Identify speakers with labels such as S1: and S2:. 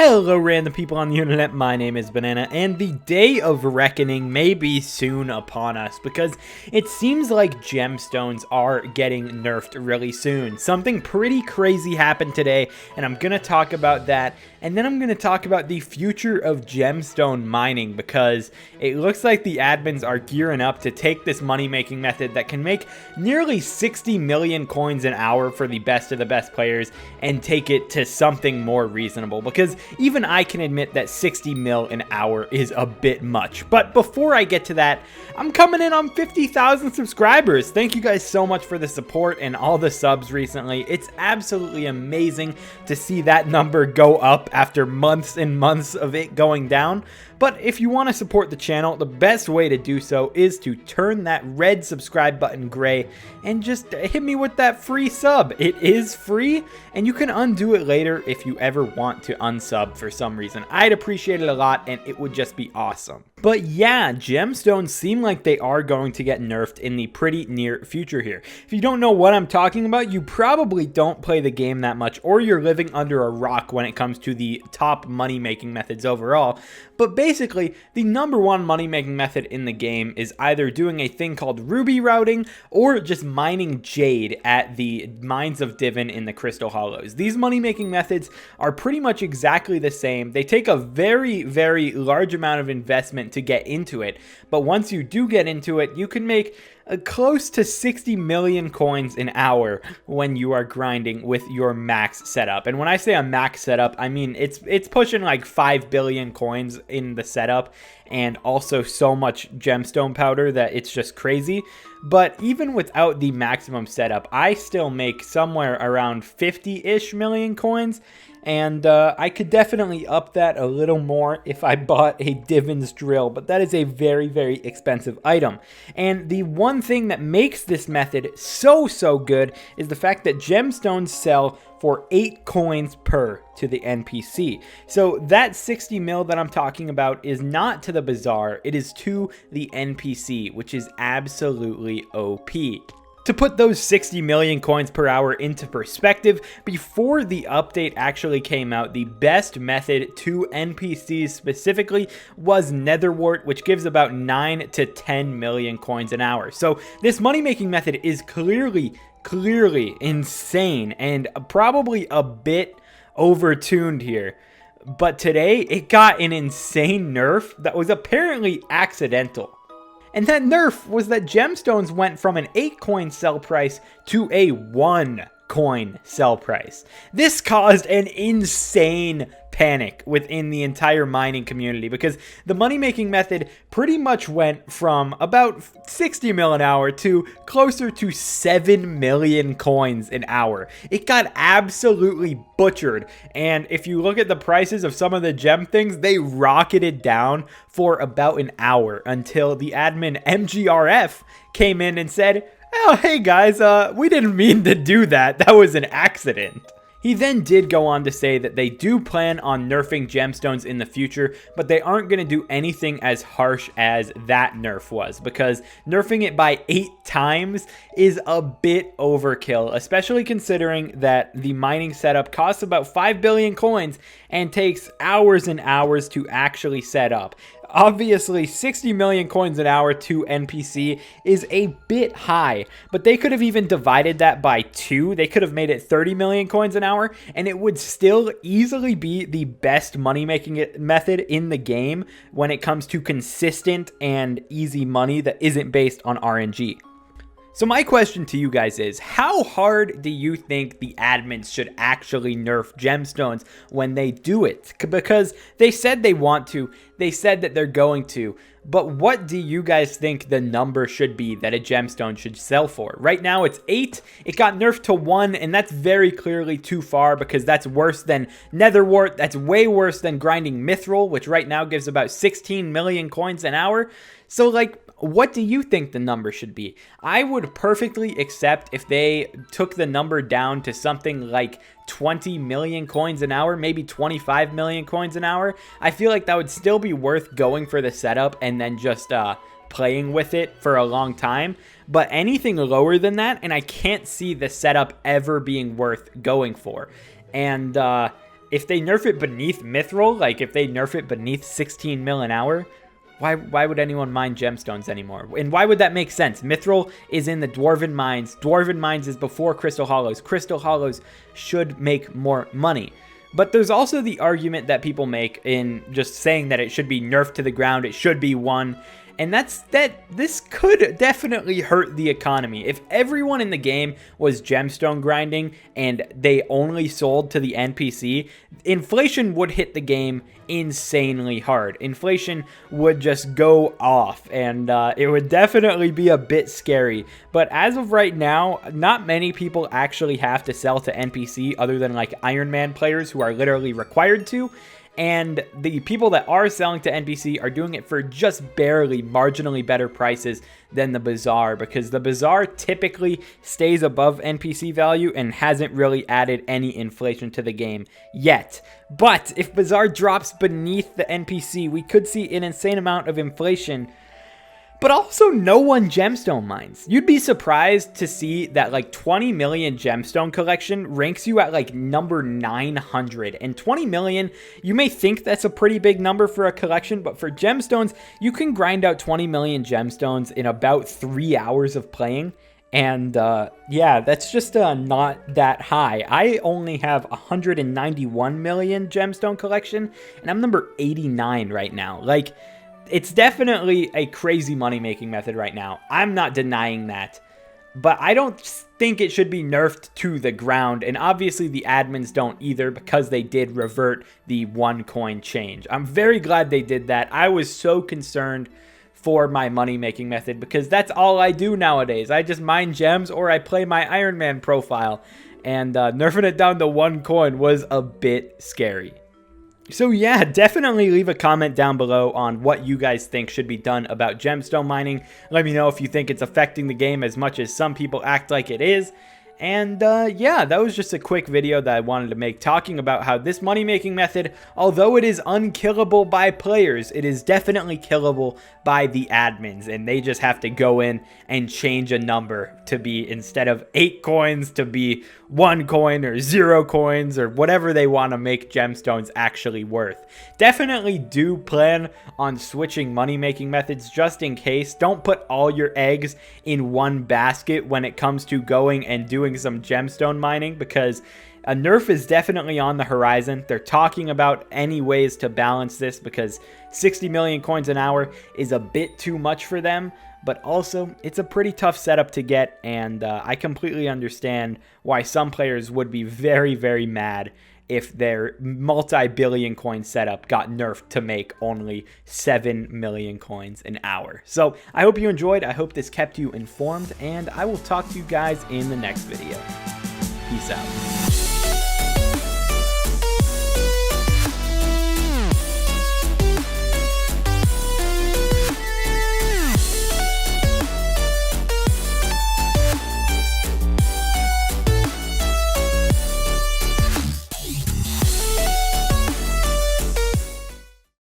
S1: Hello random people on the internet, my name is Banana, and the day of reckoning may be soon upon us because it seems like gemstones are getting nerfed really soon. Something pretty crazy happened today, and I'm going to talk about that, and then I'm going to talk about the future of gemstone mining because it looks like the admins are gearing up to take this money-making method that can make nearly 60 million coins an hour for the best of the best players and take it to something more reasonable, because even I can admit that 60 mil an hour is a bit much. But before I get to that, I'm coming in on 50,000 subscribers. Thank you guys so much for the support and all the subs recently. It's absolutely amazing to see that number go up after months and months of it going down. But if you want to support the channel, the best way to do so is to turn that red subscribe button gray and just hit me with that free sub. It is free, and you can undo it later if you ever want to unsub for some reason. I'd appreciate it a lot, and it would just be awesome. But yeah, gemstones seem like they are going to get nerfed in the pretty near future here. If you don't know what I'm talking about, you probably don't play the game that much, or you're living under a rock when it comes to the top money-making methods overall. But basically, the #1 money-making method in the game is either doing a thing called ruby routing or just mining jade at the mines of Divin in the Crystal Hollows. These money-making methods are pretty much exactly the same. They take a very, very large amount of investment to get into it, but once you do get into it, you can make close to 60 million coins an hour when you are grinding with your max setup. And when I say a max setup, I mean it's pushing like 5 billion coins in the setup, and also so much gemstone powder that it's just crazy. But even without the maximum setup, I still make somewhere around 50-ish million coins. And I could definitely up that a little more if I bought a Divin's drill, but that is a very, very expensive item. And the one thing that makes this method so good is the fact that gemstones sell for 8 coins per to the NPC. So that 60 mil that I'm talking about is not to the bazaar, it is to the NPC, which is absolutely OP. To put those 60 million coins per hour into perspective, before the update actually came out, the best method to NPCs specifically was Netherwart, which gives about 9 to 10 million coins an hour. So this money-making method is clearly insane and probably a bit overtuned here. But today, it got an insane nerf that was apparently accidental. And that nerf was that gemstones went from an 8 coin sell price to a 1 coin sell price. This caused an insane panic within the entire mining community because the money-making method pretty much went from about 60 mil an hour to closer to 7 million coins an hour. It got absolutely butchered, and if you look at the prices of some of the gem things, they rocketed down for about an hour until the admin MGRF came in and said, "Oh, hey guys, we didn't mean to do that. That was an accident." He then did go on to say that they do plan on nerfing gemstones in the future, but they aren't going to do anything as harsh as that nerf was, because nerfing it by 8 times is a bit overkill, especially considering that the mining setup costs about 5 billion coins and takes hours and hours to actually set up. Obviously, 60 million coins an hour to NPC is a bit high, but they could have even divided that by 2. They could have made it 30 million coins an hour, and it would still easily be the best money-making method in the game when it comes to consistent and easy money that isn't based on RNG. So my question to you guys is, how hard do you think the admins should actually nerf gemstones when they do it? Because they said they want to, they said that they're going to, but what do you guys think the number should be that a gemstone should sell for? Right now it's 8, it got nerfed to 1, and that's very clearly too far because that's worse than Netherwart, that's way worse than grinding Mithril, which right now gives about 16 million coins an hour. So like, what do you think the number should be? I would perfectly accept if they took the number down to something like 20 million coins an hour, maybe 25 million coins an hour. I feel like that would still be worth going for the setup and then just playing with it for a long time. But anything lower than that, and I can't see the setup ever being worth going for. And if they nerf it beneath Mithril, like if they nerf it beneath 16 mil an hour, why would anyone mine gemstones anymore? And why would that make sense? Mithril is in the Dwarven Mines. Dwarven Mines is before Crystal Hollows. Crystal Hollows should make more money. But there's also the argument that people make in just saying that it should be nerfed to the ground. It should be 1. And that's that this could definitely hurt the economy. If everyone in the game was gemstone grinding and they only sold to the NPC, inflation would hit the game insanely hard. Inflation would just go off, and it would definitely be a bit scary. But as of right now, not many people actually have to sell to NPC other than like Iron Man players who are literally required to. And the people that are selling to NPC are doing it for just barely marginally better prices than the Bazaar, because the Bazaar typically stays above NPC value and hasn't really added any inflation to the game yet. But if Bazaar drops beneath the NPC, we could see an insane amount of inflation. But also, no one gemstone mines. You'd be surprised to see that like 20 million gemstone collection ranks you at like number 900. And 20 million, you may think that's a pretty big number for a collection, but for gemstones, you can grind out 20 million gemstones in about 3 hours of playing. And yeah, that's just not that high. I only have 191 million gemstone collection, and I'm number 89 right now. Like, it's definitely a crazy money-making method right now. I'm not denying that. But I don't think it should be nerfed to the ground. And obviously the admins don't either, because they did revert the 1 coin change. I'm very glad they did that. I was so concerned for my money-making method, because that's all I do nowadays. I just mine gems or I play my Iron Man profile. And nerfing it down to 1 coin was a bit scary. So yeah, definitely leave a comment down below on what you guys think should be done about gemstone mining. Let me know if you think it's affecting the game as much as some people act like it is. And yeah, that was just a quick video that I wanted to make, talking about how this money-making method, although it is unkillable by players, it is definitely killable by the admins. And they just have to go in and change a number to be, instead of 8 coins, to be 1 coin or 0 coins or whatever they want to make gemstones actually worth. Definitely do plan on switching money-making methods just in case. Don't put all your eggs in one basket when it comes to going and doing some gemstone mining, because a nerf is definitely on the horizon. They're talking about any ways to balance this, because 60 million coins an hour is a bit too much for them, but also it's a pretty tough setup to get, and I completely understand why some players would be very, very mad if their multi-billion coin setup got nerfed to make only 7 million coins an hour. So I hope you enjoyed. I hope this kept you informed, and I will talk to you guys in the next video. Peace out.